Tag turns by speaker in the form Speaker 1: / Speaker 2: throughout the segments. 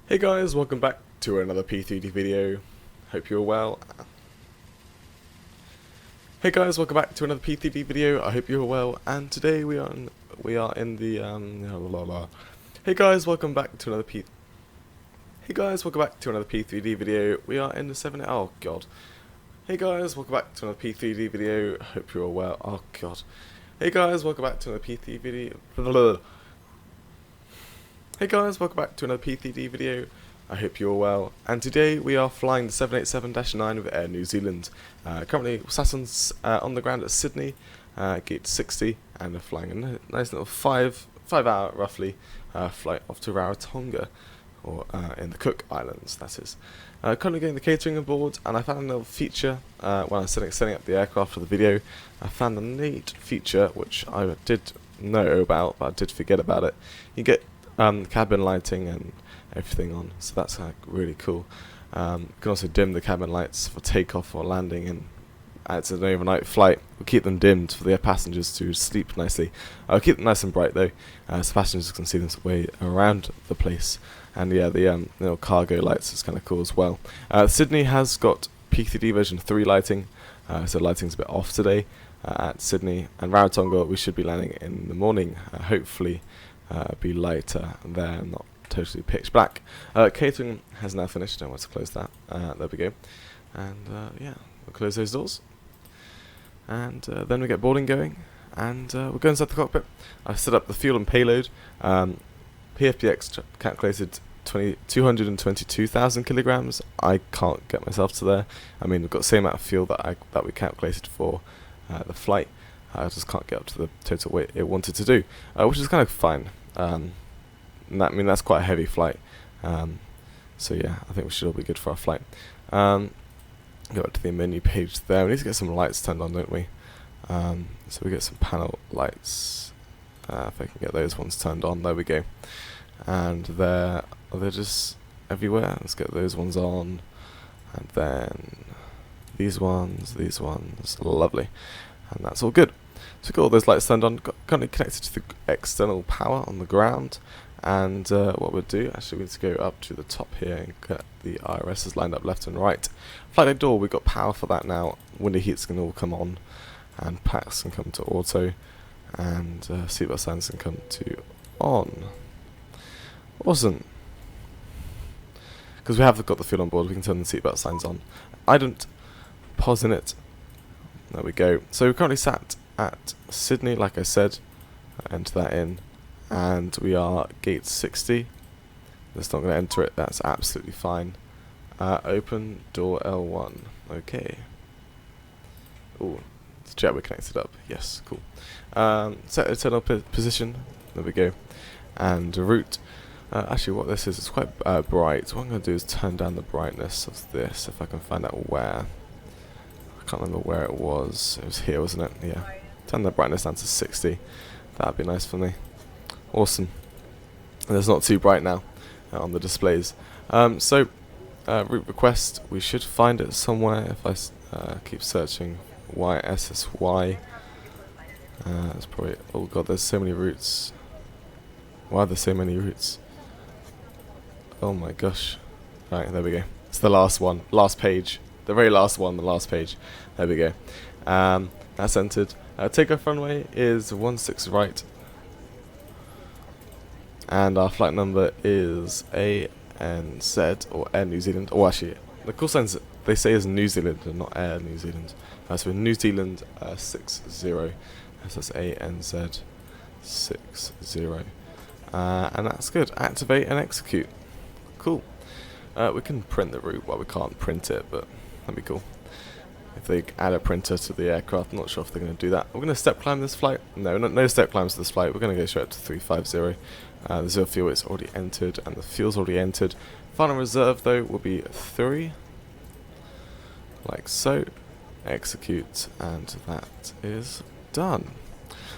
Speaker 1: Hey guys, welcome back to another P3D video. Hope you're well. Hey guys, welcome back to another P3D video. I hope you're well. And today we are in the Hey guys, welcome back to another P3D video. We are in the 7. Oh god. Hey guys, welcome back to another P3D video. Hope you're well. Oh god. Hey guys, welcome back to another P3D video. Hey guys, welcome back to another P3D video. I hope you're well. And today we are flying the 787-9 with Air New Zealand. Currently sat on the ground at Sydney, gate 60, and we're flying a nice little 5 hour roughly flight off to Rarotonga, or in the Cook Islands, that is. Currently getting the catering on board, and I found a little feature when I was setting up the aircraft for the video. I found a neat feature which I did know about, but I did forget about it. You get cabin lighting and everything on, so that's really cool. You can also dim the cabin lights for takeoff or landing, and it's an overnight flight. We'll keep them dimmed for the passengers to sleep nicely. I'll keep them nice and bright though, so passengers can see them way around the place. And yeah, the little cargo lights is kind of cool as well. Sydney has got P3D version 3 lighting, so lighting's a bit off today at Sydney. And Rarotonga, we should be landing in the morning, hopefully. Be lighter there, not totally pitch black. Catering has now finished. I want to close that. There we go. And yeah, we'll close those doors. And then we get boarding going. And we'll go inside the cockpit. I've set up the fuel and payload. PFPX calculated 222,000 kilograms. I can't get myself to there. I mean, we've got the same amount of fuel that we calculated for the flight. I just can't get up to the total weight it wanted to do, which is kind of fine. That's quite a heavy flight. So yeah, I think we should all be good for our flight. Go back to the menu page there. We need to get some lights turned on, don't we? So we get some panel lights. If I can get those ones turned on, there we go. And they're just everywhere. Let's get those ones on, and then these ones, lovely. And that's all good. So we've got all those lights turned on, currently connected to the external power on the ground. And what we'll do, actually we need to go up to the top here and get the IRSs lined up left and right. Flight deck door, we've got power for that now. Window heats can all come on, and packs can come to auto, and seatbelt signs can come to on. Awesome. Because we have got the fuel on board, we can turn the seatbelt signs on. I don't pause in it. There we go. So we're currently sat at Sydney, like I said. Enter that in. And we are gate 60. That's not going to enter it. That's absolutely fine. Open door L1. Okay. Ooh, the jet we're connected up. Yes, cool. Set internal position. There we go. And route. Actually, what this is, it's quite bright. What I'm going to do is turn down the brightness of this, if I can find out where. I can't remember where it was. It was here, wasn't it? Yeah. Turn the brightness down to 60. That'd be nice for me. Awesome. And it's not too bright now on the displays. So, route request. We should find it somewhere if I keep searching. YSSY. It's probably. Oh god, there's so many routes. Why are there so many routes? Oh my gosh. Right, there we go. It's the last one. Last page. The very last one, the last page. There we go. That's entered. Takeoff runway is 16 right. And our flight number is ANZ, or Air New Zealand. Oh, actually, the call signs they say is New Zealand and not Air New Zealand. So New Zealand 60. So that's ANZ 60. And that's good. Activate and execute. Cool. We can print the route. Well, we can't print it, but that'd be cool. If they add a printer to the aircraft, I'm not sure if they're going to do that. We're going to step climb this flight. No step climbs to this flight. We're going to go straight up to 350. The zero fuel is already entered, and the fuel's already entered. Final reserve, though, will be 3. Like so. Execute, and that is done.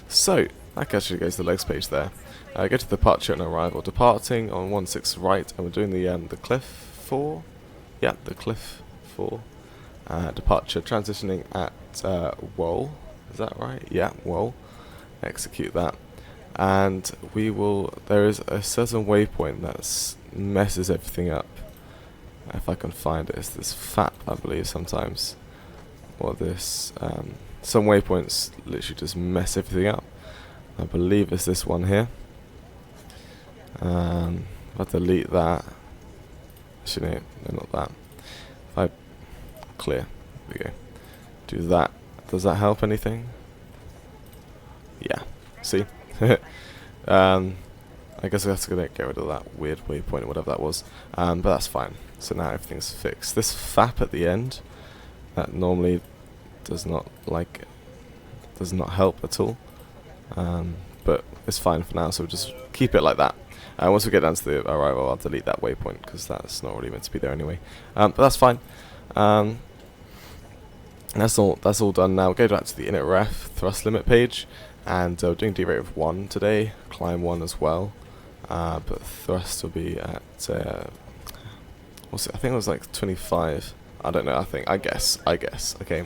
Speaker 1: So, that actually goes to the legs page there. Go to departure and arrival. Departing on 16 right, and we're doing the Cliff 4. Yeah, the Cliff 4. Departure, transitioning at Wool. Is that right? Yeah, Wool. Execute that. And we will. There is a certain waypoint that's messes everything up. If I can find it, it's this FAP, I believe, sometimes. Or this, some waypoints literally just mess everything up. I believe it's this one here. If I delete that, actually no, not that. If I clear, there we go. Do that. Does that help anything? Yeah. See? I guess I have to get rid of that weird waypoint or whatever that was. But that's fine. So now everything's fixed. This FAP at the end, that normally does not help at all. But it's fine for now, so we'll just keep it like that. Once we get down to the arrival, I'll delete that waypoint because that's not really meant to be there anyway. But that's fine. That's all done now. We'll go back to the init ref thrust limit page, and we're doing D rate of 1 today, climb 1 as well. But thrust will be at what's it? I think it was like 25. I don't know. I guess. Okay,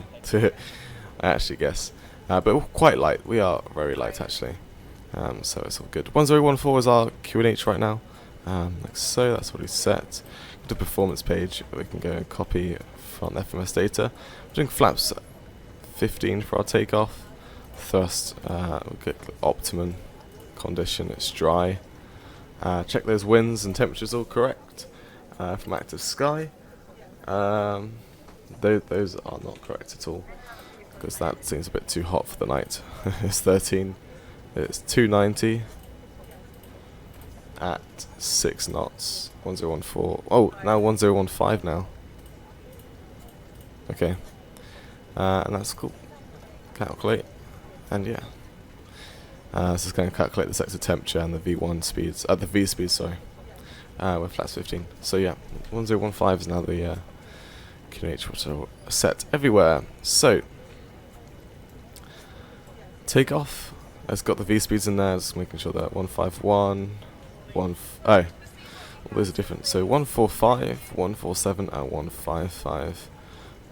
Speaker 1: I actually guess. But we're quite light. We are very light actually. So it's all good. 1014 is our QNH right now. Like so. That's what we set. Go to performance page. We can go and copy from FMS data. We're doing flaps 15 for our takeoff. Thrust. We'll get optimum condition. It's dry. Check those winds and temperatures all correct. From active sky. Those are not correct at all, because that seems a bit too hot for the night. It's 13. It's 290 at 6 knots. 1014. Oh, now 1015 now. Okay. And that's cool. Calculate. And yeah. This is going to calculate the sector temperature and the V1 speeds. The V speeds, sorry. With flaps 15. So yeah, 1015 is now the QNH, which are set everywhere. So takeoff has got the V speeds in there, just making sure that 151, oh, those are different. So 145, 147, and 155.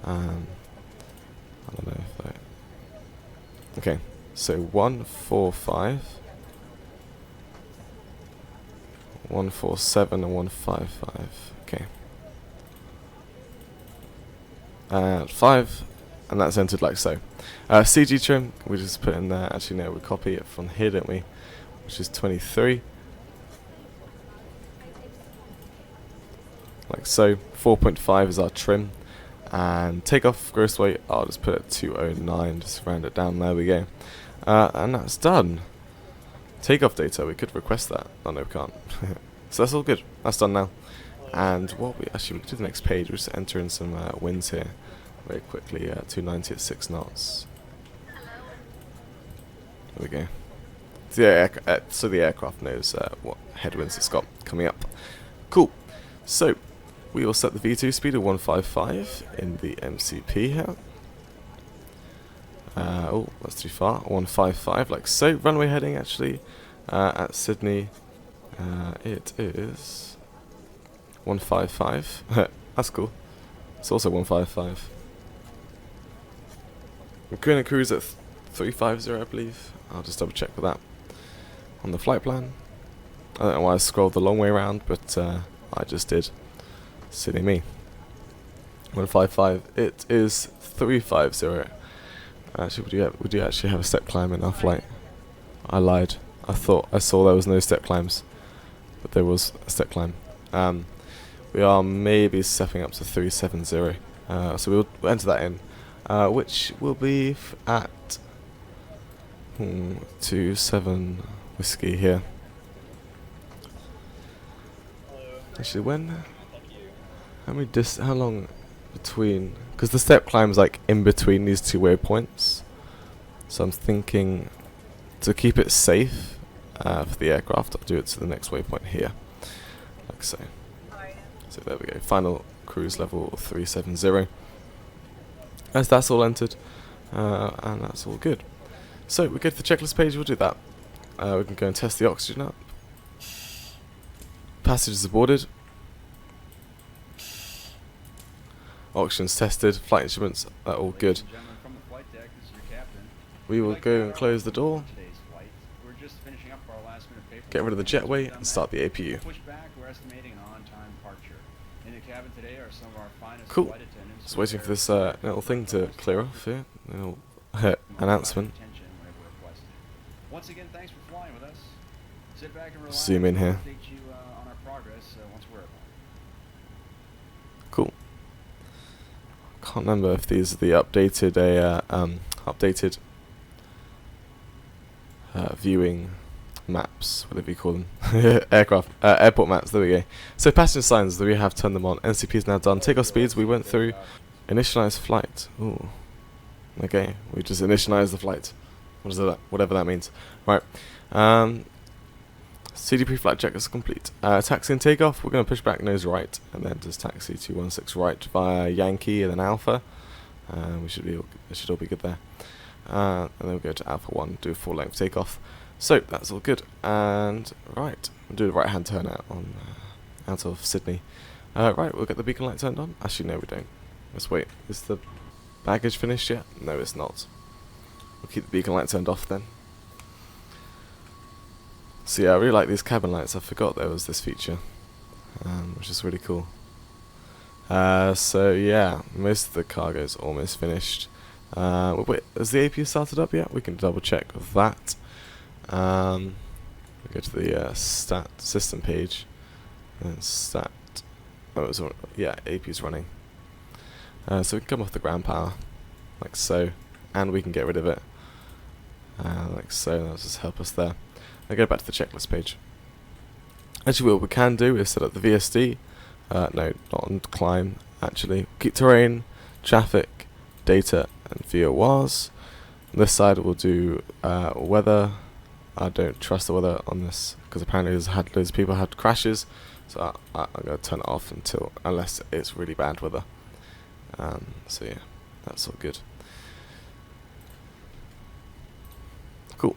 Speaker 1: I don't know if I. Okay, so 145, 147, and 155. Okay. And 5, and that's entered like so. CG trim, we just put in there. Actually, no, we copy it from here, don't we? Which is 23. Like so. 4.5 is our trim. And takeoff gross weight, I'll just put it at 209, just round it down. There we go. And that's done. Takeoff data, we could request that. Oh no, we can't. So that's all good. That's done now. And what we can do the next page. We'll just enter in some winds here very quickly. 290 at 6 knots. There we go. So the aircraft knows what headwinds it's got coming up. Cool. So we will set the V2 speed at 155 in the MCP here. Oh, that's too far. 155, like so. Runway heading actually at Sydney. It is 155. That's cool. It's also 155. We're going to cruise at 350, I believe. I'll just double check with that on the flight plan. I don't know why I scrolled the long way around, but I just did. Silly me. 155. It is 350. Actually, we do actually have a step climb in our flight. I lied. I thought I saw there was no step climbs, but there was a step climb. We are maybe stepping up to 370. So we'll enter that in, which will be at 27 whiskey here. Actually, how long between? Because the step climb is like in between these two waypoints. So I'm thinking to keep it safe for the aircraft, I'll do it to the next waypoint here, like so. So there we go. Final cruise level 370. As that's all entered, and that's all good. So we go to the checklist page. We'll do that. We can go and test the oxygen up. Passengers aborted. Oxygen's tested. Flight instruments are all good. We will go and close the door. get rid of the jetway, and start the APU.
Speaker 2: Pushback, we're estimating an on-time departure. In the cabin today are some of our finest
Speaker 1: Cool.
Speaker 2: flight attendants.
Speaker 1: Just waiting for this little thing to clear off here. Little announcement.
Speaker 2: Once again, thanks for flying with us. Sit back and relax.
Speaker 1: Zoom in here.
Speaker 2: Update you on our progress once we're aboard.
Speaker 1: Cool. Can't remember if these are the updated viewing maps, whatever you call them. Airport maps, there we go. So passenger signs, we have turned them on. NCP is now done. Takeoff speeds, we went through. Initialize flight. Ooh. Okay, we just initialized the flight. What is that? Whatever that means. Right. CD pre-flight check is complete. Taxi and takeoff, we're going to push back nose right, and then just taxi 216 right via Yankee and then Alpha. It should all be good there. And then we'll go to Alpha 1, do a full length takeoff. So that's all good. And right, we'll do the right hand turn out on out of Sydney. Right, we'll get the beacon light turned on. Actually, no, we don't. Let's wait. Is the baggage finished yet? No, it's not. We'll keep the beacon light turned off then. So yeah, I really like these cabin lights. I forgot there was this feature, which is really cool. So yeah, most of the cargo's almost finished. Wait, has the APU started up yet? We can double check that. We go to the stat system page, and stat. Oh, it's all, yeah, APU's running. So we can come off the ground power, like so, and we can get rid of it, like so. That'll just help us there. I go back to the checklist page. Actually, what we can do is set up the VSD. No, not on climb. Actually, keep terrain, traffic, data, and VORs. On this side, we'll do weather. I don't trust the weather on this because apparently loads of people had crashes. So I'm gonna turn it off unless it's really bad weather. So yeah, that's all good. Cool.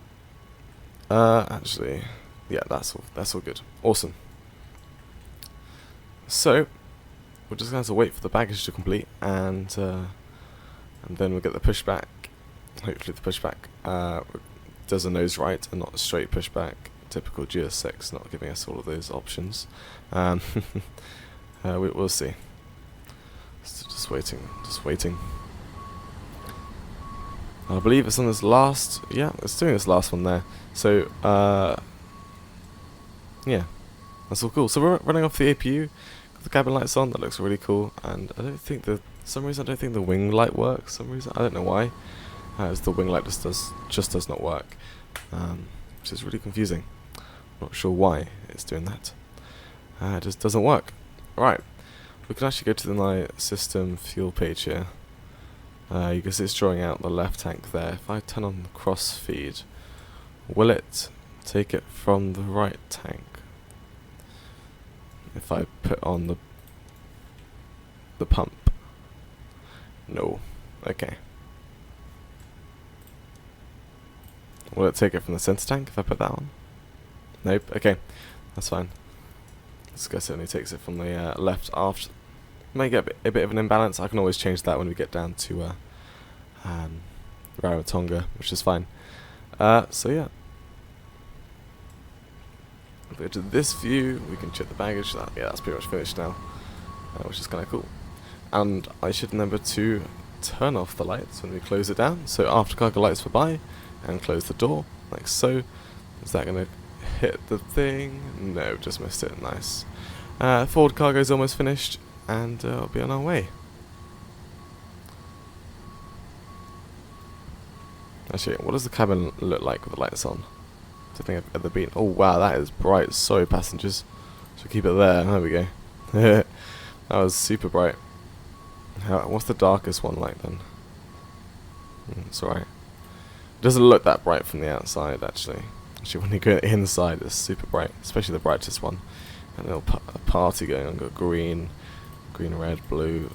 Speaker 1: Actually, yeah, that's all good. Awesome. So we're just going to have to wait for the baggage to complete, and then we'll get the pushback. Hopefully the pushback does a nose right and not a straight pushback. Typical GS6 not giving us all of those options. We'll see. Just waiting. I believe it's on this last. Yeah, it's doing this last one there. So yeah, that's all cool. So we're running off the APU. Got the cabin lights on. That looks really cool. And I don't think for some reason I don't think the wing light works. For some reason I don't know why. As the wing light just does not work, which is really confusing. Not sure why it's doing that. It just doesn't work. Right, we can actually go to the my system fuel page here. You can see it's drawing out the left tank there. If I turn on the cross feed, will it take it from the right tank? If I put on the pump, no. Okay. Will it take it from the center tank if I put that on? Nope. Okay, that's fine. This guy certainly takes it from the left aft. May get a bit of an imbalance. I can always change that when we get down to Rarotonga, which is fine. So yeah. If we go to this view, we can check the baggage. Yeah, that's pretty much finished now, which is kind of cool. And I should remember to turn off the lights when we close it down. So after cargo lights for by, and close the door, like so. Is that going to hit the thing? No, just missed it. Nice. Forward cargo is almost finished, and I'll be on our way. Actually, what does the cabin look like with the lights on? I think I've ever been. Oh wow, that is bright. Sorry, passengers. Should keep it there. There we go. That was super bright. What's the darkest one like then? It's alright. It doesn't look that bright from the outside, actually. Actually, when you go inside, it's super bright, especially the brightest one. And a little party going on. Got green, red, blue,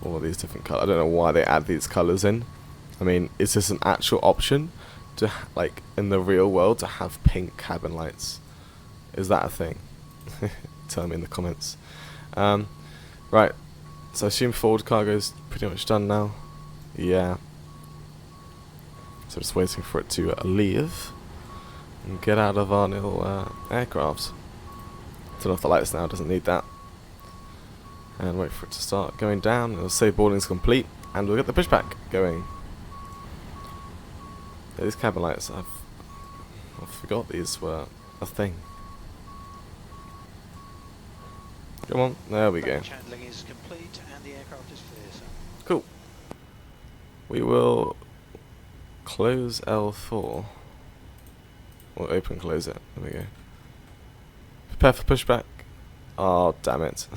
Speaker 1: all of these different colours. I don't know why they add these colours in. I mean, is this an actual option to, like, in the real world, to have pink cabin lights? Is that a thing? Tell me in the comments. Right, so I assume forward cargo's pretty much done now. Yeah. So just waiting for it to leave. and get out of our little aircraft. Turn off the lights now, doesn't need that. And wait for it to start going down. It'll say boarding's complete, and we'll get the pushback going. Yeah, these cabin lights, I forgot these were a thing. Come on, there we go.
Speaker 3: Handling is complete and the aircraft is clear, sir.
Speaker 1: Cool. We will close L4. Or open close it. There we go. Prepare for pushback. Oh, damn it.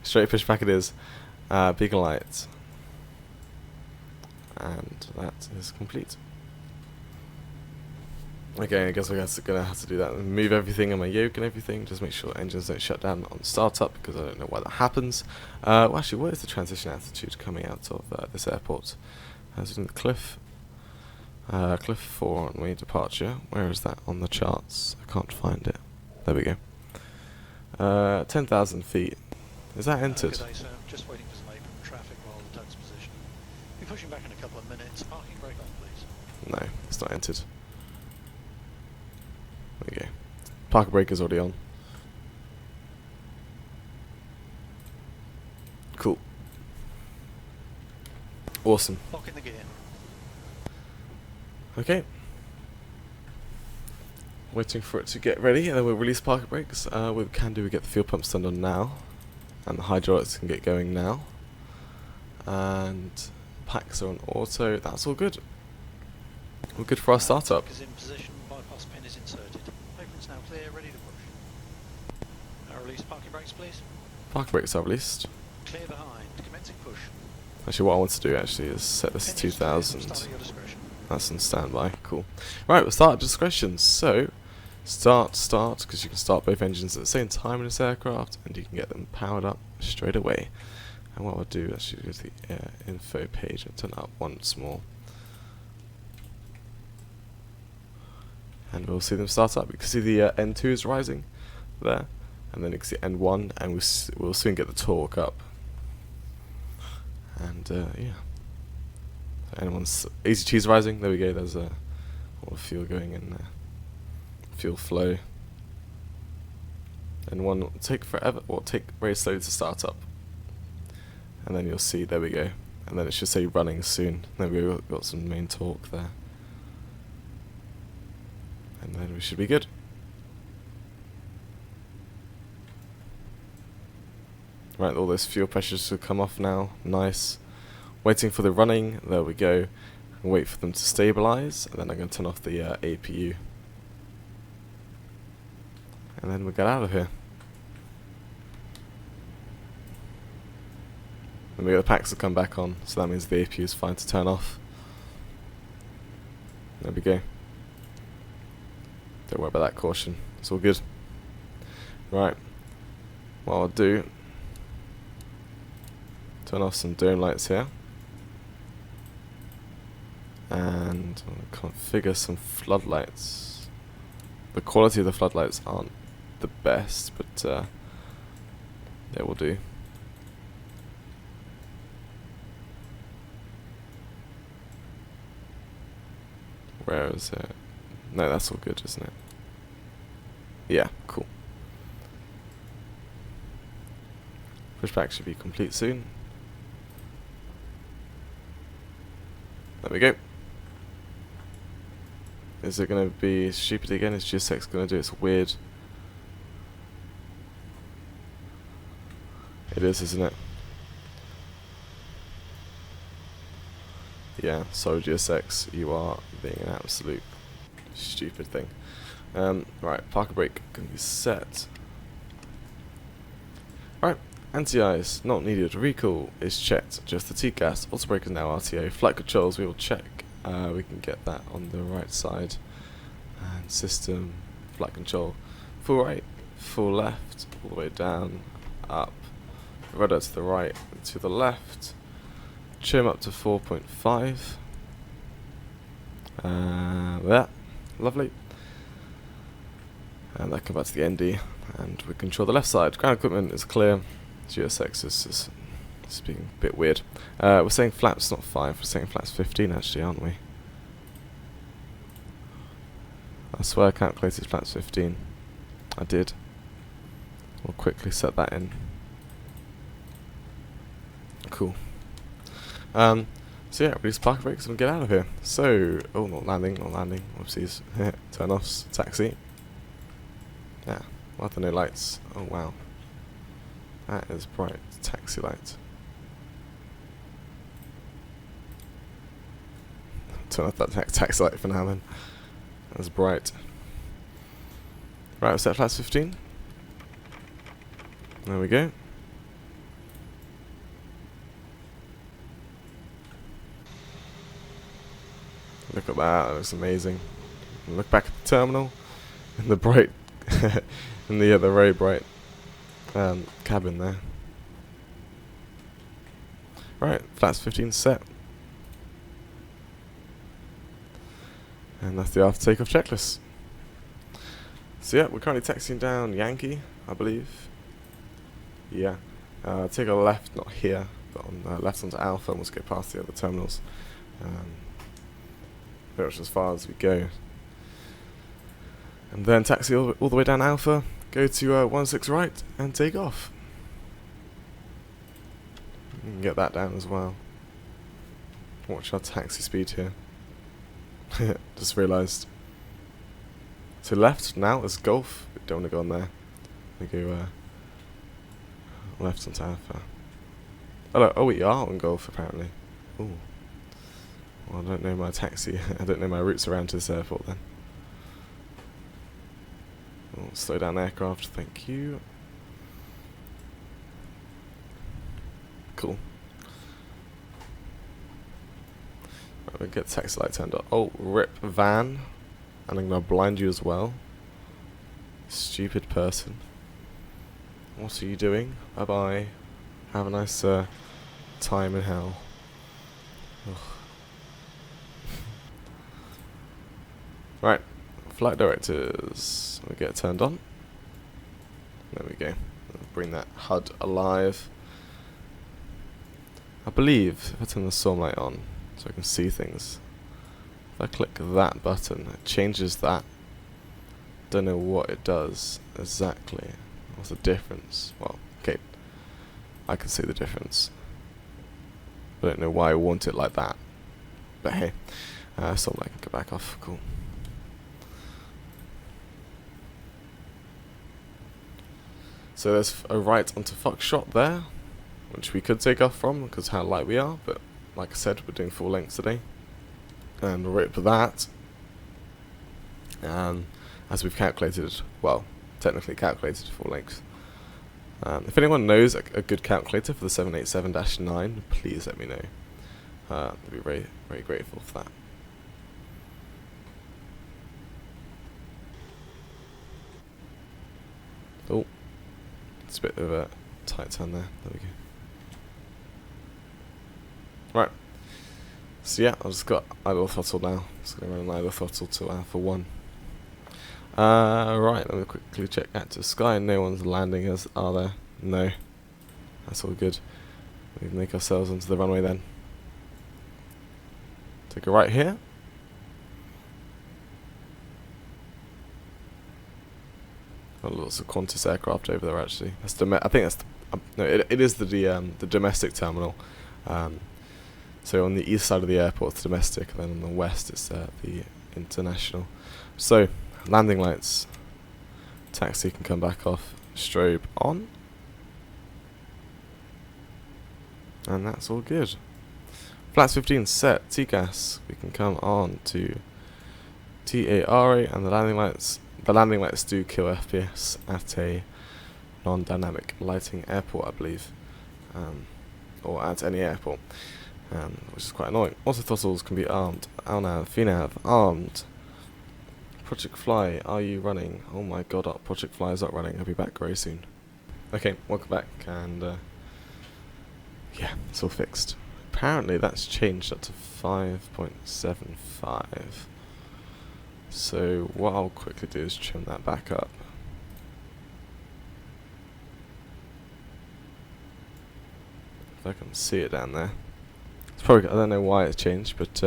Speaker 1: Straight pushback it is. Beacon light. And that is complete. Okay, I guess we're gonna have to do that and move everything on my yoke and everything. Just make sure engines don't shut down on startup, because I don't know why that happens. Well, actually, what is the transition altitude coming out of this airport? As in the cliff. Cliff 4 on way departure. Where is that on the charts? I can't find it. There we go. 10,000 feet. Is that entered?
Speaker 3: Good day, sir. Just waiting for some apron traffic while the tug's position. Be pushing back in a couple of minutes. Parking brake on, please.
Speaker 1: No, it's not entered. There we go. Parker brake is already on. Cool. Awesome.
Speaker 3: Lock in the gear.
Speaker 1: Okay. Waiting for it to get ready, and then we'll release parker brakes. What we can do, we get the fuel pumps turned on now, and the hydraulics can get going now. And packs are on auto. That's all good. We're good for our startup.
Speaker 3: Tug is in position. Bypass pin is inserted. Apron's now clear, ready to push. Now release parking brakes, please.
Speaker 1: Parker brakes are released.
Speaker 3: Clear behind. Commencing push.
Speaker 1: Actually, what I want to do actually is set this to
Speaker 3: Pin is clear.
Speaker 1: 2000.
Speaker 3: Start at your discretion.
Speaker 1: That's on standby. Cool. Right, we'll start at discretion. So, start, because you can start both engines at the same time in this aircraft, and you can get them powered up straight away. And what I'll do, actually go to the info page and turn it up once more. And we'll see them start up. You can see the N2 is rising there, and then you can see N1, and we'll soon get the torque up. And yeah. Anyone's easy cheese rising. There we go. There's all the fuel going in there. Fuel flow. And one will take forever, or take very slowly to start up. And then you'll see, there we go. And then it should say running soon. There we go. Got some main torque there. And then we should be good. Right, all those fuel pressures should come off now. Nice. Waiting for the running, there we go. And wait for them to stabilize, and then I'm going to turn off the APU. And then we'll get out of here. And we got the packs will come back on, so that means the APU is fine to turn off. There we go. Don't worry about that caution, it's all good. Right, what I'll do, turn off some dome lights here. And I'll configure some floodlights. The quality of the floodlights aren't the best, but they will do. Where is it? No, that's all good, isn't it? Yeah, cool. Pushback should be complete soon. There we go. Is it going to be stupid again? Is GSX going to do its weird? It is, isn't it? Yeah, sorry GSX, you are being an absolute stupid thing. Right, parker brake can be set. Right, anti-ice not needed. Recall is checked. Just the T-gas. Auto brake is now RTO. Flight controls we will check. We can get that on the right side. And system, flight control, full right, full left, all the way down, up, rudder to the right, to the left, trim up to 4.5. There, lovely. And that comes back to the ND, and we control the left side. Ground equipment is clear. GSX is being a bit weird. We're saying flaps not 5, we're saying flaps 15 actually, aren't we? I swear I calculated flaps 15. I did. We'll quickly set that in. Cool. So yeah, release parking brakes and get out of here. So, oh, not landing. Whoopsies. Turn offs, taxi. Yeah, what are the no lights? Oh wow. That is bright. Taxi light. Turn off that taxi light for now then. That's bright. Right, we'll set flaps 15. There we go. Look at that, that looks amazing. Look back at the terminal and the bright and the very bright cabin there. Right, flaps 15 set. And that's the after takeoff checklist. So yeah, we're currently taxiing down Yankee, I believe. Yeah. Take a left, not here, but on left onto Alpha, and we'll get past the other terminals. Pretty much as far as we go. And then taxi all the way down Alpha, go to 16 right, and take off. You can get that down as well. Watch our taxi speed here. Just realised. To left now is Golf. We don't want to go on there. We go left onto Alpha. Oh, we are on Golf apparently. Ooh. Well, I don't know my taxi. I don't know my routes around to this airport then. We'll slow down aircraft, thank you. Cool. Right, we'll get taxi light turned on. Oh, rip van. And I'm going to blind you as well. Stupid person. What are you doing? Bye bye. Have a nice time in hell. Ugh. Right, flight directors. We get it turned on. There we go. Bring that HUD alive. I believe if I turn the storm light on so I can see things. If I click that button, it changes that. Don't know what it does exactly. What's the difference? Well, okay, I can see the difference. I don't know why I want it like that. But hey, storm light can go back off. Cool. So there's a right onto Foxtrot there, which we could take off from because how light we are, but like I said, we're doing full length today. And rip that. As we've calculated, well, technically calculated full length. If anyone knows a good calculator for the 787-9, please let me know. I'd be very, very grateful for that. Oh. It's a bit of a tight turn there. There we go. Right. So yeah, I've just got idle throttle now. Just going to run an idle throttle to Alpha 1. Right, let me quickly check active sky. No one's landing us, are there? No. That's all good. We can make ourselves onto the runway then. Take a right here. Got lots of Qantas aircraft over there actually. That's I think that's the, no, it is the domestic terminal. So on the east side of the airport it's domestic, and then on the west it's the international. So landing lights. Taxi can come back off. Strobe on. And that's all good. Flaps 15 set. TCAS. We can come on to TARA, and the landing lights. The landing lights do kill FPS at a non-dynamic lighting airport, I believe, or at any airport, which is quite annoying. Also, throttles can be armed. LNAV, VNAV, armed. Project Fly, are you running? Oh my god, Project Fly is not running. I'll be back very soon. Okay, welcome back, and yeah, it's all fixed. Apparently, that's changed up to 5.75. So what I'll quickly do is trim that back up. If I can see it down there. It's probably, I don't know why it's changed, but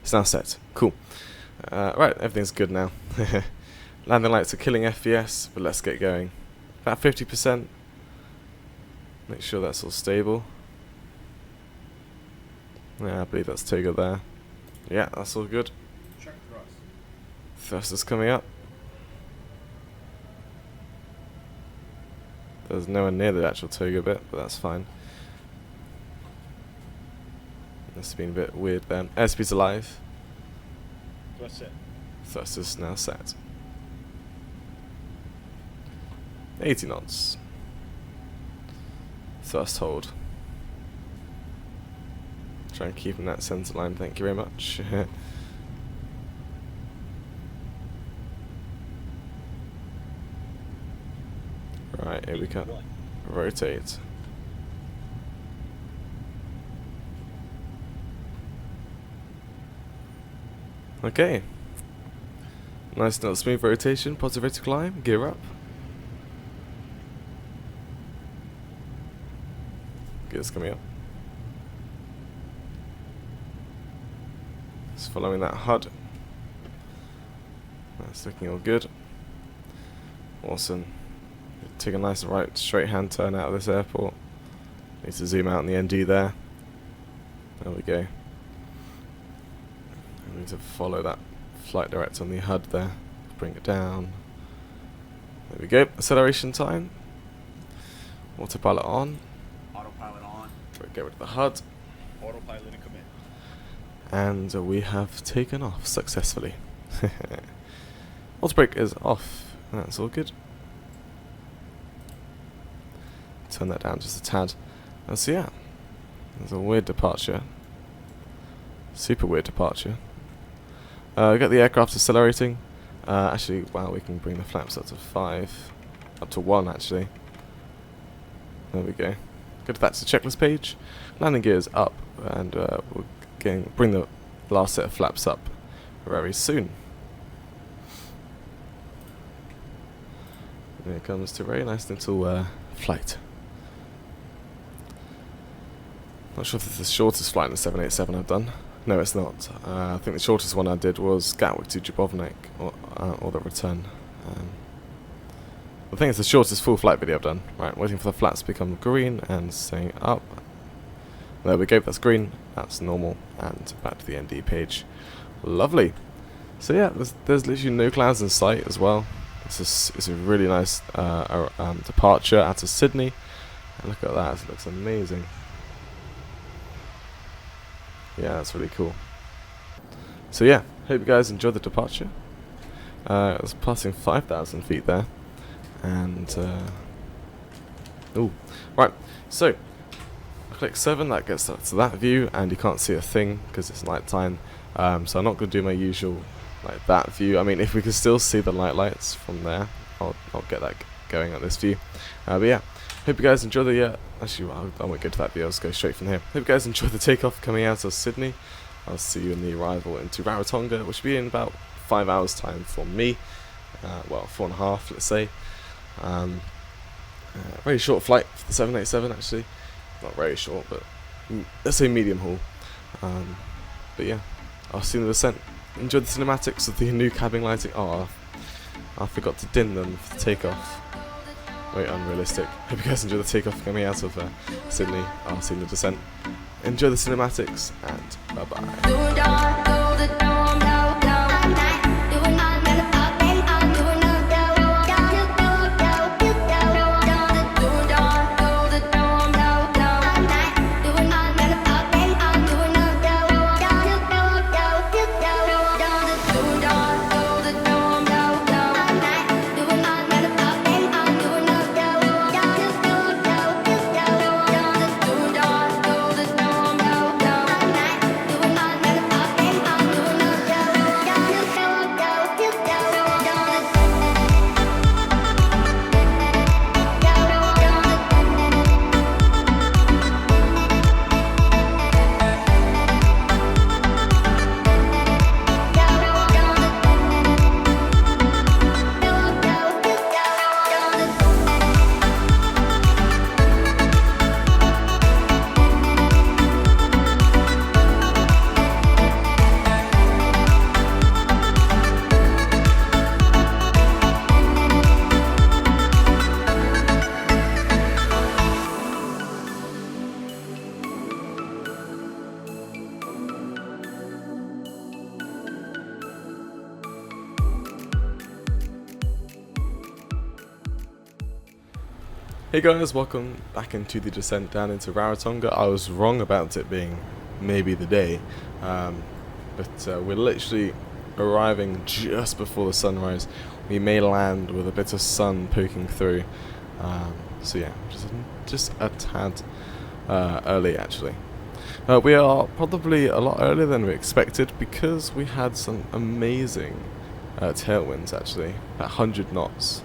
Speaker 1: it's now set. Cool. Right, everything's good now. Landing lights are killing FPS, but let's get going. About 50%. Make sure that's all stable. Yeah, I believe that's Toga there. Yeah, that's all good.
Speaker 2: Check thrust.
Speaker 1: Thrust is coming up. There's nowhere near the actual Toga bit, but that's fine. That's been a bit weird then. Airspeed's alive.
Speaker 2: Thrust set.
Speaker 1: Thrust is now set. 80 knots. Thrust hold. Try and keep in that centre line, thank you very much. Right, here we go. Rotate. Okay. Nice little smooth rotation, positive rate of climb, gear up. Gears coming up. Just following that HUD. That's looking all good. Awesome. Take a nice right straight hand turn out of this airport. Need to zoom out in the ND there. There we go. I need to follow that flight direct on the HUD there. Bring it down. There we go. Acceleration time. Autopilot on.
Speaker 2: Autopilot on.
Speaker 1: Get rid of the HUD.
Speaker 2: Autopilot in command.
Speaker 1: And we have taken off successfully. Auto brake is off. That's all good. Turn that down just a tad. So yeah, there's a weird departure. Super weird departure. We got the aircraft accelerating. Actually, wow, we can bring the flaps up to 5. Up to 1 actually. There we go. Go to that's the checklist page. Landing gears up, and we'll bring the last set of flaps up very soon. And here comes to a very nice little flight. Not sure if it's the shortest flight in the 787 I've done. No, it's not. I think the shortest one I did was Gatwick to Dubrovnik, or the return. The thing is, the shortest full flight video I've done. Right, waiting for the flaps to become green and staying up. There we go, that's green, that's normal, and back to the ND page. Lovely. So yeah, there's literally no clouds in sight as well. It's a really nice departure out of Sydney. And look at that, it looks amazing. Yeah, that's really cool. So yeah, hope you guys enjoyed the departure. It was passing 5,000 feet there. And, ooh, right, so, I click 7, that gets us to that view, and you can't see a thing, because it's night time, so I'm not going to do my usual, like, that view. I mean, if we can still see the lights from there, I'll get that going at this view. But yeah, hope you guys enjoy the, actually, well, I won't go to that view, I'll just go straight from here. Hope you guys enjoy the takeoff coming out of Sydney. I'll see you in the arrival into Rarotonga, which will be in about 5 hours time for me, well, 4.5, let's say. Very short flight for the 787 actually. Not very short, but let's say medium haul. But yeah, I'll see you in the descent. Enjoy the cinematics of the new cabin lighting. Oh, I forgot to dim them for the takeoff. Very unrealistic. Hope you guys enjoy the takeoff coming out of Sydney. I'll see you in the descent. Enjoy the cinematics, and bye bye. Hey guys, welcome back into the descent down into Rarotonga. I was wrong about it being maybe the day, but we're literally arriving just before the sunrise. We may land with a bit of sun poking through, so yeah, just a tad early actually. We are probably a lot earlier than we expected because we had some amazing tailwinds actually, at 100 knots.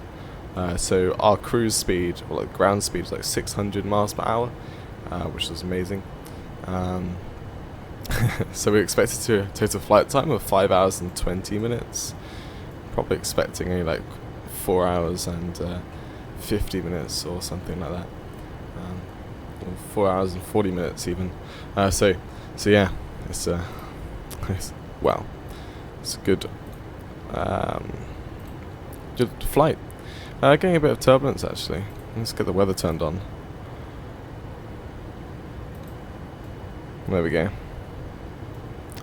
Speaker 1: So our cruise speed, or like ground speed, is like 600 miles per hour, which was amazing. So we expected to total flight time of 5 hours and 20 minutes. Probably expecting only like 4 hours and 50 minutes or something like that. Or 4 hours and 40 minutes even. So yeah, it's wow, it's a good flight. Getting a bit of turbulence actually. Let's get the weather turned on. There we go.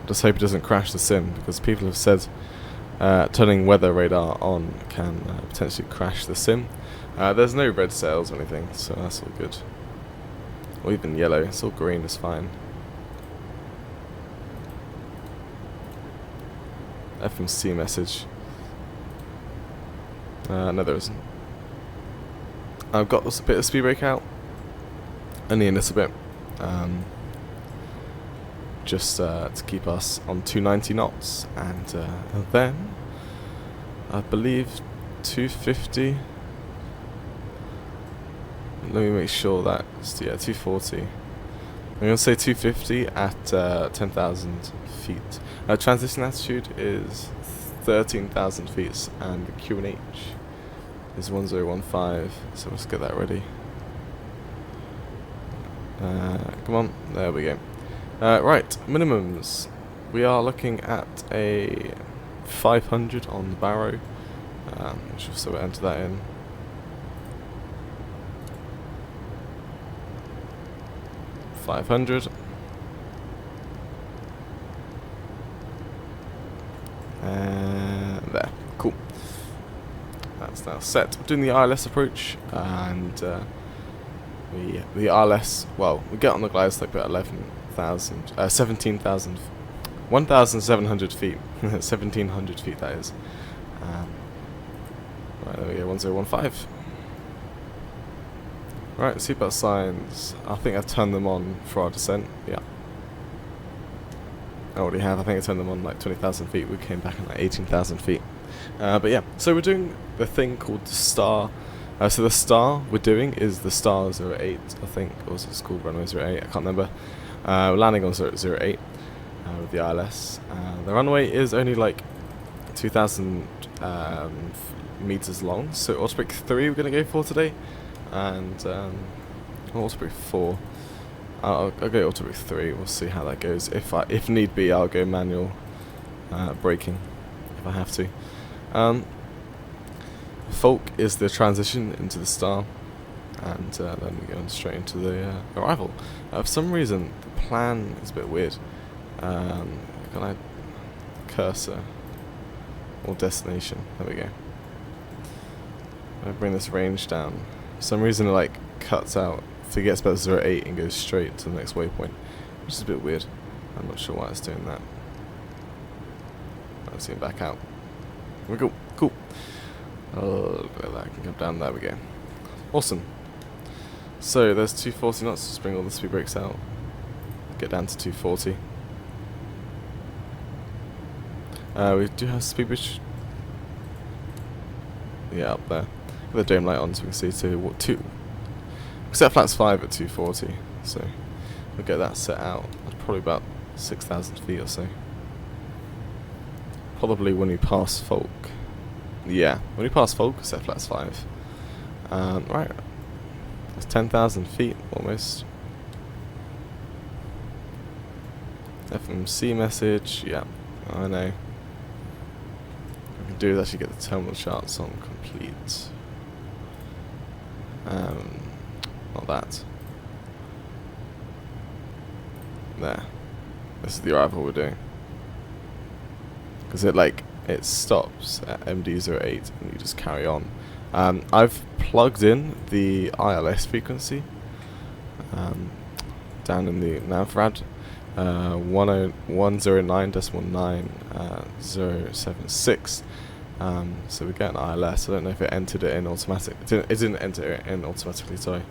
Speaker 1: Just hope it doesn't crash the sim, because people have said turning weather radar on can potentially crash the sim. There's no red sails or anything, so that's all good. Or even yellow, it's all green, it's fine. FMC message. No, there isn't. I've got a bit of speed brake out, only a little bit, just to keep us on 290 knots, and then I believe 250. Let me make sure that's 240. I'm gonna say 250 at 10,000 feet. Transition altitude is 13,000 feet, and the QNH is 1015, so let's get that ready. Come on, there we go. Right, minimums. We are looking at a 500 on the Barrow. So we'll enter that in. $500. And there, cool. That's now set. We're doing the ILS approach, and the ILS, well, we get on the glide slope at 17,000, 1,700 feet, 1,700 feet that is. Right, there we go, 1015. Right, seatbelt signs. I think I've turned them on for our descent. Yeah. I already have. I think I turned them on like 20,000 feet. We came back at like 18,000 feet. But yeah, so we're doing the thing called the star. So the star we're doing is the star 08, I think, or was it called runway 08? I can't remember. We're landing on 08 with the ILS. The runway is only like 2,000 meters long. So Orbx 3 we're going to go for today. And Orbx 4. I'll go Orbx 3. We'll see how that goes. If need be, I'll go manual braking if I have to. Folk is the transition into the star, and then we go straight into the arrival. For some reason, the plan is a bit weird. Can I cursor or destination? There we go. I bring this range down. For some reason, it like cuts out, forgets about 08 and goes straight to the next waypoint, which is a bit weird. I'm not sure why it's doing that. Let's see it back out. Here we go. Cool. Oh, look at that. I can come down. There we go. Awesome. So there's 240 knots. Just bring all the speed brakes out. Get down to 240. We do have speed brakes. Yeah, up there. With the dome light on, so we can see we set flaps 5 at 240, so we'll get that set out. That's probably about 6,000 feet or so. Probably when we pass Folk. Yeah, when we pass Folk, set flaps 5. Right, that's 10,000 feet almost. FMC message, yeah, I know. What we can do is actually get the terminal charts on complete. Not that. There. This is the arrival we're doing. Because it stops at MD08 and you just carry on. I've plugged in the ILS frequency down in the navRad, 109.9076. So we get an ILS. I don't know if it entered it in automatic. It didn't enter it in automatically, sorry.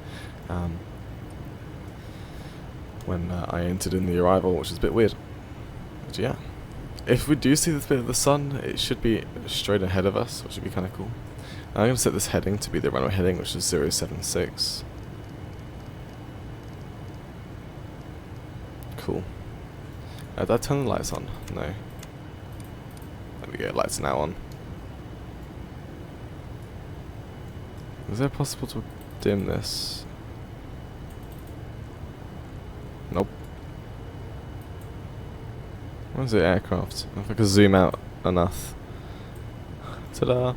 Speaker 1: When I entered in the arrival, which is a bit weird. But yeah. If we do see this bit of the sun, it should be straight ahead of us, which would be kind of cool. I'm going to set this heading to be the runway heading, which is 076. Cool. Did I turn the lights on? No. There we go, lights are now on. Is it possible to dim this? Nope. Where's the aircraft? If I could zoom out enough. Ta-da!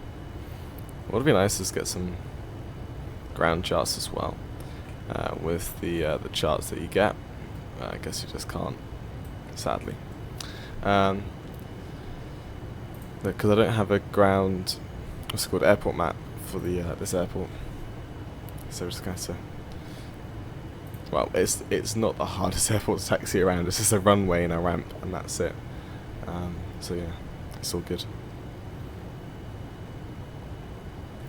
Speaker 1: What would be nice is get some ground charts as well. With the charts that you get. I guess you just can't, sadly. Because I don't have a ground, what's it called, airport map for the this airport. So we're just going to. Well, it's not the hardest airport to taxi around. It's just a runway and a ramp, and that's it. So yeah, it's all good.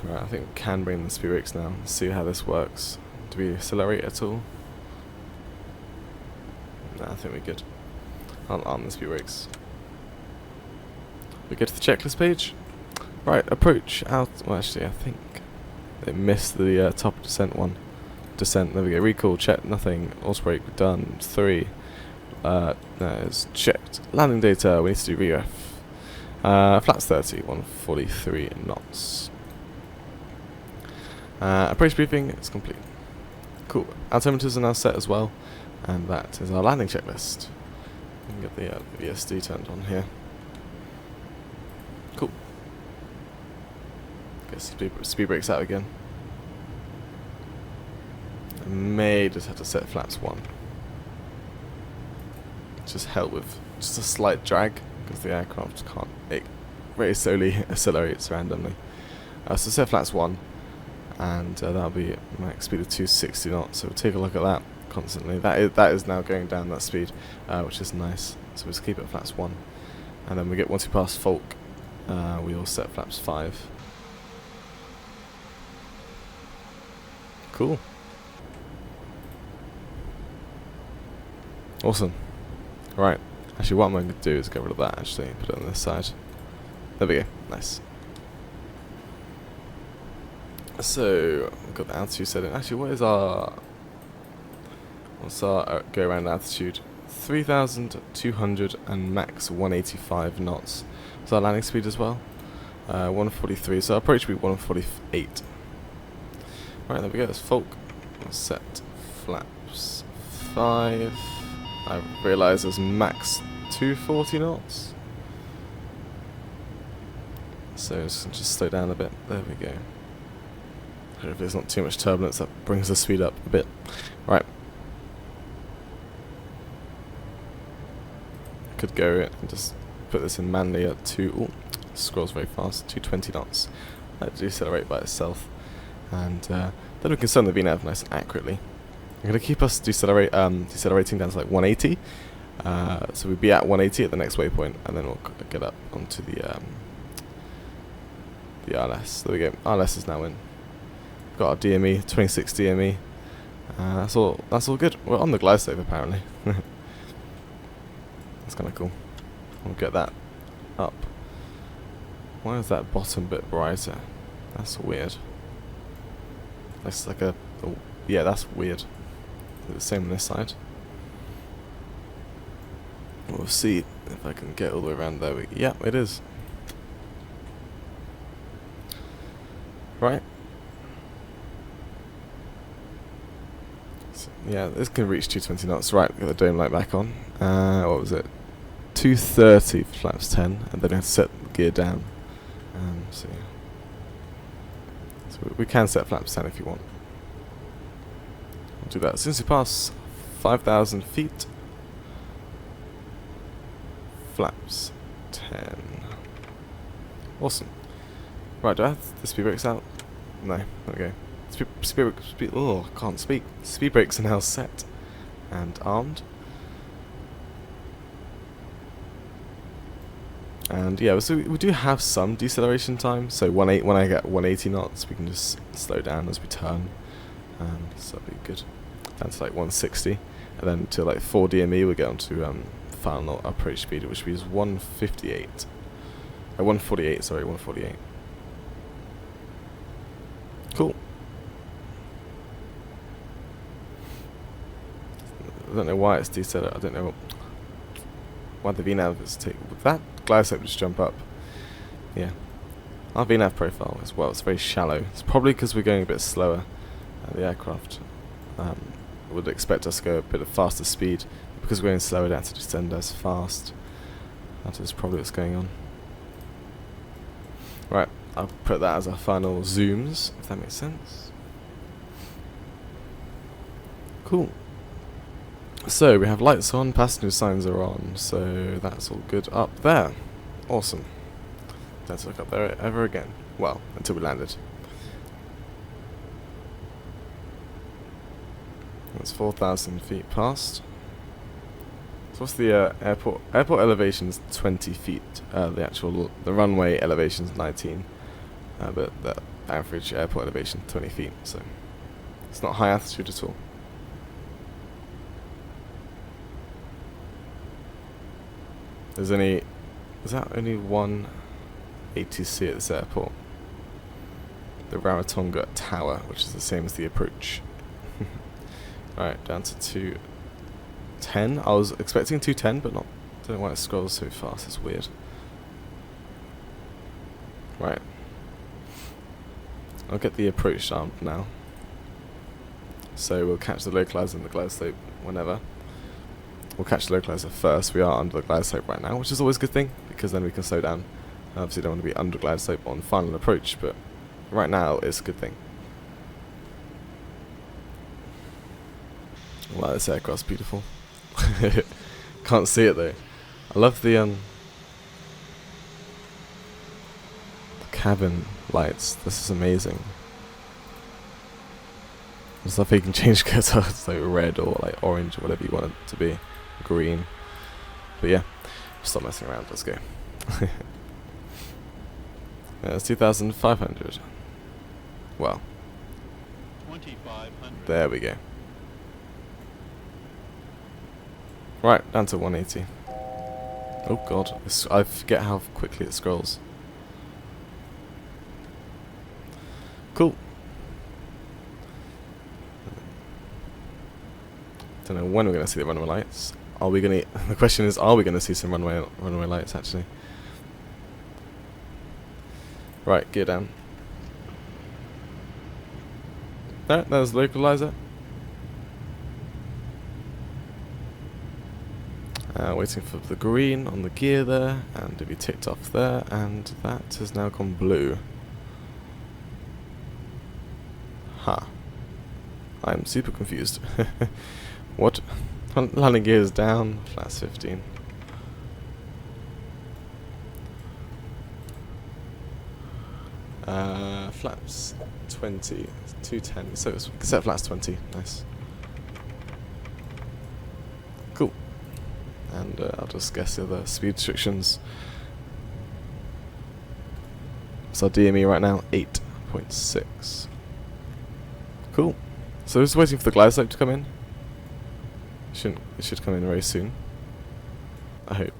Speaker 1: Right, I think we can bring the speed brakes now. See how this works. Do we accelerate at all? No, I think we're good. I'll arm the speed brakes. We get to the checklist page. Right, approach out. Well, actually, I think they missed the top descent one. Descent, there we go. Recall, check, nothing. Auto brake, done. 3. That is checked. Landing data, we need to do ref. Flaps 30, 143 knots. Approach briefing is complete. Cool. Altimeters are now set as well, and that is our landing checklist. We can get the VSD turned on here. Cool. Guess speed brakes out again. I may just have to set flaps 1. Just help with just a slight drag because the aircraft can't. It very slowly accelerates randomly. So set flaps 1, and that'll be max speed of 260 knots. So we'll take a look at that constantly. That is now going down that speed, which is nice. So we'll just keep it at flaps 1, and then once we pass Folk, we all set flaps 5. Cool. Awesome. Right. Actually, what I'm going to do is get rid of that, actually. Put it on this side. There we go. Nice. So, we've got the altitude set in. Actually, what's our go around altitude? 3,200 and max 185 knots. So our landing speed as well. 143. So our approach will be 148. Right, there we go. That's Folk. We'll set flaps 5. I realise there's max 240 knots. So just slow down a bit. There we go. Hope there's not too much turbulence, that brings the speed up a bit. Right. Could go and just put this in manually at 2. Ooh, scrolls very fast. 220 knots. That decelerate by itself. And then we can send the VNAV nice and accurately. I'm going to keep us decelerating down to like 180. So we'll be at 180 at the next waypoint, and then we'll get up onto the RLS. There we go. RLS is now in. Got our DME, 26 DME. That's all good. We're on the glide slope apparently. That's kind of cool. We'll get that up. Why is that bottom bit brighter? That's weird. That's like a... Oh, yeah, that's weird. The same on this side. We'll see if I can get all the way around there. Yeah, it is. Right. So, yeah, this can reach 220 knots. Right, get the dome light back on. What was it? 230 for flaps 10, and then we have to set the gear down. So we can set flaps 10 if you want. I'll do that as soon as we pass 5,000 feet. Flaps 10. Awesome. Right, do I have the speed brakes out? No, okay. Oh, I can't speak. Speed brakes are now set and armed. And yeah, so we do have some deceleration time. So when I get 180 knots, we can just slow down as we turn. So that'll be good. Down to like 160, and then to like 4 DME, we get on to final approach speed, which is 158. 148. Sorry, 148. Cool. I don't know why it's decelerated. I don't know why the VNAV is taking. Would that glide slope just jump up? Yeah. Our VNAV profile as well, it's very shallow. It's probably because we're going a bit slower. The aircraft would expect us to go a bit of faster speed. Because we're going slower, it has to descend as fast. That is probably what's going on. Right, I'll put that as our final zooms, if that makes sense. Cool. So we have lights on, passenger signs are on, so that's all good up there. Awesome. Don't look up there ever again. Well, until we landed. That's 4,000 feet past. So what's the airport? Airport elevation's 20 feet. The runway elevation's 19. But the average airport elevation 20 feet. So it's not high altitude at all. Is that only one ATC at this airport? The Rarotonga Tower, which is the same as the approach. Alright, down to 210. I was expecting 210, but not. Don't know why it scrolls so fast, it's weird. Right. I'll get the approach armed now. So we'll catch the localizer and the glide slope whenever. We'll catch the localizer first. We are under the glide slope right now, which is always a good thing, because then we can slow down. Obviously don't want to be under glide slope on final approach, but right now it's a good thing. Wow, this aircraft's beautiful. Can't see it though. I love the cabin lights. This is amazing. The stuff you can change colours, it's like red or like orange or whatever you want it to be. Green. But yeah, stop messing around, let's go. It's 2,500. Well.
Speaker 4: 2,500.
Speaker 1: There we go. Right, down to 180. Oh god, I forget how quickly it scrolls. Cool. Don't know when we're going to see the runway lights. Are we going to? The question is, are we going to see some runway lights actually? Right, gear down. No, there's the localizer. Waiting for the green on the gear there, and to be ticked off there, and that has now gone blue. Ha. I'm super confused. What? Landing gear is down, flaps 15. Flaps 20, 210, so it's set flaps 20, nice. Cool. And I'll just guess the other speed restrictions. So DME right now, 8.6. Cool. So just waiting for the glide slope to come in. It should come in very soon. I hope.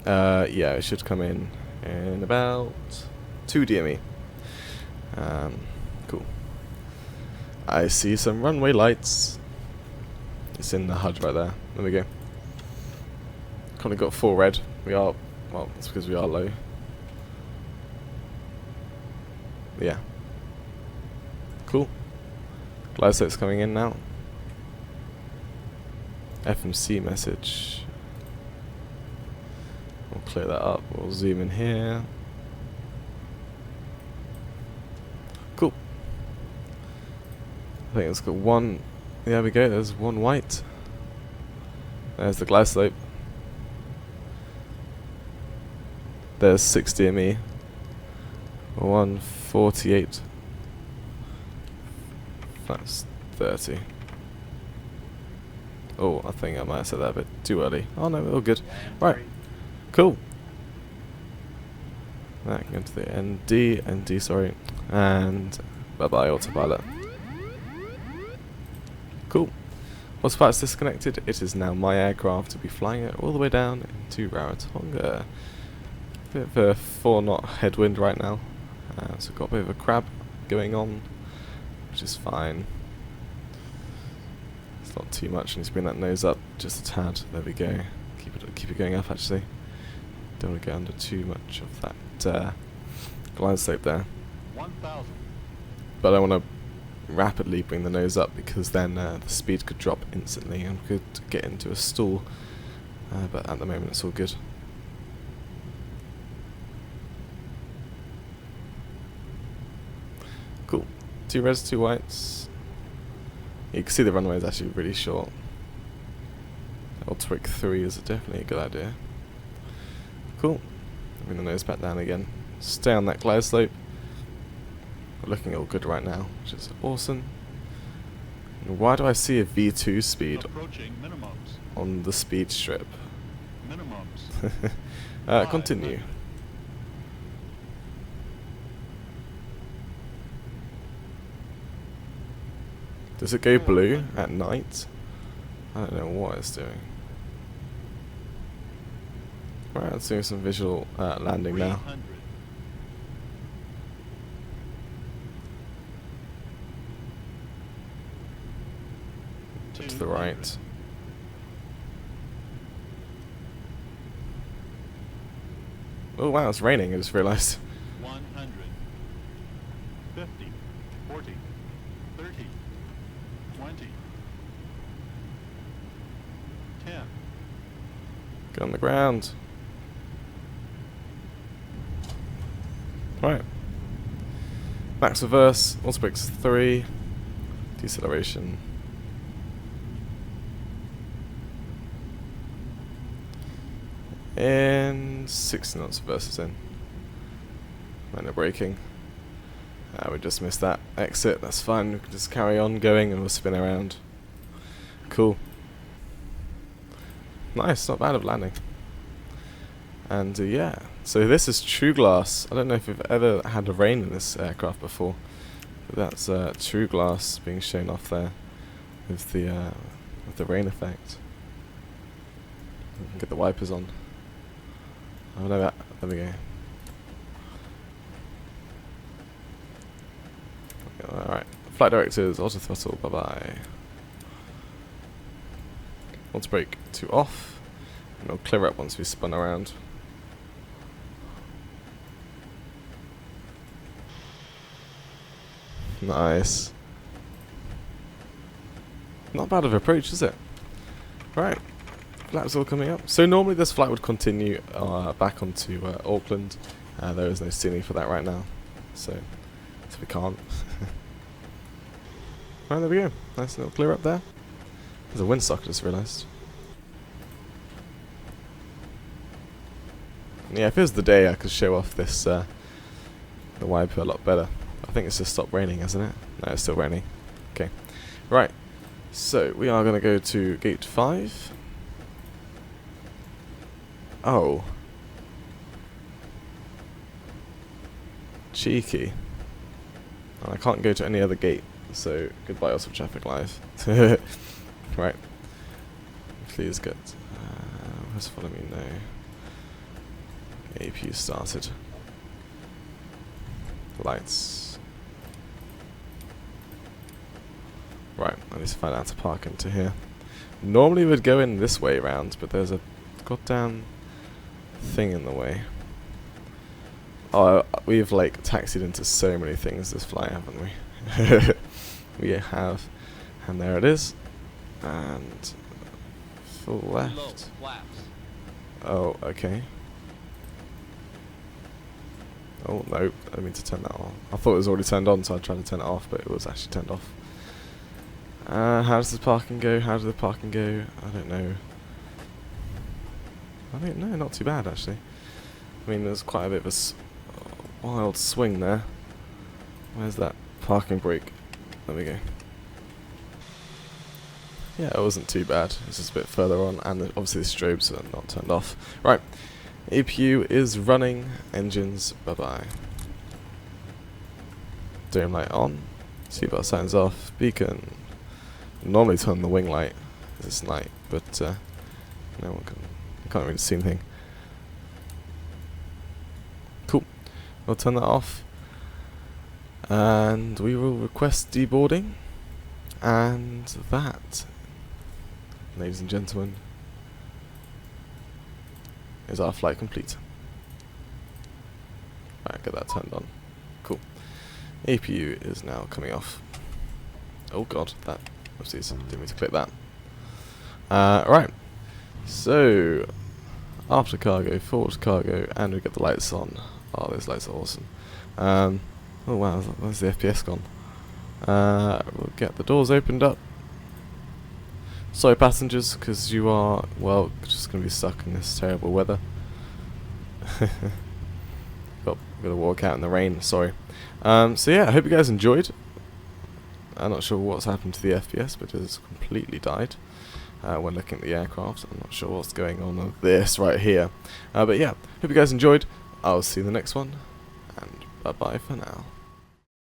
Speaker 1: Yeah, it should come in about 2 DME. Cool. I see some runway lights. It's in the HUD right there. There we go. Currently got 4 red. We are, well, it's because we are low. Yeah. Cool. Glide slope's coming in now. FMC message. We'll clear that up. We'll zoom in here. Cool. I think it's got one. There we go. There's one white. There's the glide slope. There's 6 DME. 148. That's 30. Oh, I think I might have said that a bit too early. Oh no, all good. Right, cool. That can go to the ND, sorry, and bye-bye autopilot. Cool. Once that's disconnected, it is now my aircraft to be flying it all the way down into Rarotonga. Bit of a 4-knot headwind right now, so got a bit of a crab going on, which is fine. It's not too much. Need to bring that nose up just a tad. There we go. Keep it going up. Actually, don't want to get under too much of that glide slope there.
Speaker 4: 1,000.
Speaker 1: But I want to rapidly bring the nose up because then the speed could drop instantly and could get into a stall. But at the moment, it's all good. Cool. 2 reds, 2 whites. You can see the runway is actually really short. Orbx 3 is definitely a good idea. Cool. Bring the nose back down again. Stay on that glide slope. We're looking all good right now, which is awesome. And why do I see a V2 speed
Speaker 4: Approaching minimums.
Speaker 1: on the speed strip?
Speaker 4: Minimums.
Speaker 1: Continue. Does it go blue at night? I don't know what it's doing. Right, let's do some visual landing now.
Speaker 4: 300.
Speaker 1: To the right. Oh wow, it's raining, I just realised.
Speaker 4: 100. 50. 40. 30. 20. 10.
Speaker 1: Get on the ground. Right. Max reverse, Orbx 3. Deceleration. And 60 knots versus in. Minor braking. We just missed that exit, that's fine, we can just carry on going and we'll spin around. Cool. Nice, not bad of landing. And yeah, so this is True Glass. I don't know if you've ever had a rain in this aircraft before, but that's True Glass being shown off there with the rain effect. We can get the wipers on. Oh no, there we go. Alright, flight directors, auto throttle, bye bye. Let's brake to off, and it'll clear up once we spun around. Nice. Not bad of approach, is it? Right. Flaps all coming up. So normally this flight would continue back onto Auckland. There is no ceiling for that right now, so we can't. Right, there we go. Nice little clear up there. There's a windsock, I just realised. Yeah, if it was the day, I could show off this the wiper a lot better. I think it's just stopped raining, hasn't it? No, it's still raining. Okay. Right. So we are going to go to gate 5. Oh. Cheeky. And I can't go to any other gate, so goodbye also traffic live. Right. Please get... let's follow me now. AP started. Lights. Right, I need to find out to park into here. Normally we'd go in this way round, but there's a goddamn thing in the way. Oh, we've like taxied into so many things this flight, haven't we? We have. And there it is. And full left. Oh, okay. Oh no, I didn't mean to turn that on. I thought it was already turned on, so I tried to turn it off, but it was actually turned off. How does the parking go? How does the parking go? I don't know. I don't know, not too bad actually. I mean, there's quite a bit of a wild swing there. Where's that parking brake? There we go. Yeah, it wasn't too bad. It's just a bit further on, and obviously the strobes are not turned off. Right, APU is running. Engines, bye bye. Dome light on. Seatbelt signs off. Beacon. Normally turn the wing light. It's night, but no one can. You can't really see anything. Cool. We'll turn that off, and we will request deboarding, and that, ladies and gentlemen, is our flight complete. Alright, get that turned on. Cool. APU is now coming off. Oh god, that. Oopsies, didn't mean to click that. Right. So, after cargo, forward cargo, and we get the lights on. Oh, those lights are awesome. Oh wow, where's the FPS gone? We'll get the doors opened up. Sorry passengers, because you are, well, just going to be stuck in this terrible weather. Got to walk out in the rain, sorry. So yeah, I hope you guys enjoyed. I'm not sure what's happened to the FPS, but it has completely died when looking at the aircraft. I'm not sure what's going on with this right here. But yeah, hope you guys enjoyed. I'll see you in the next one, and bye-bye for now.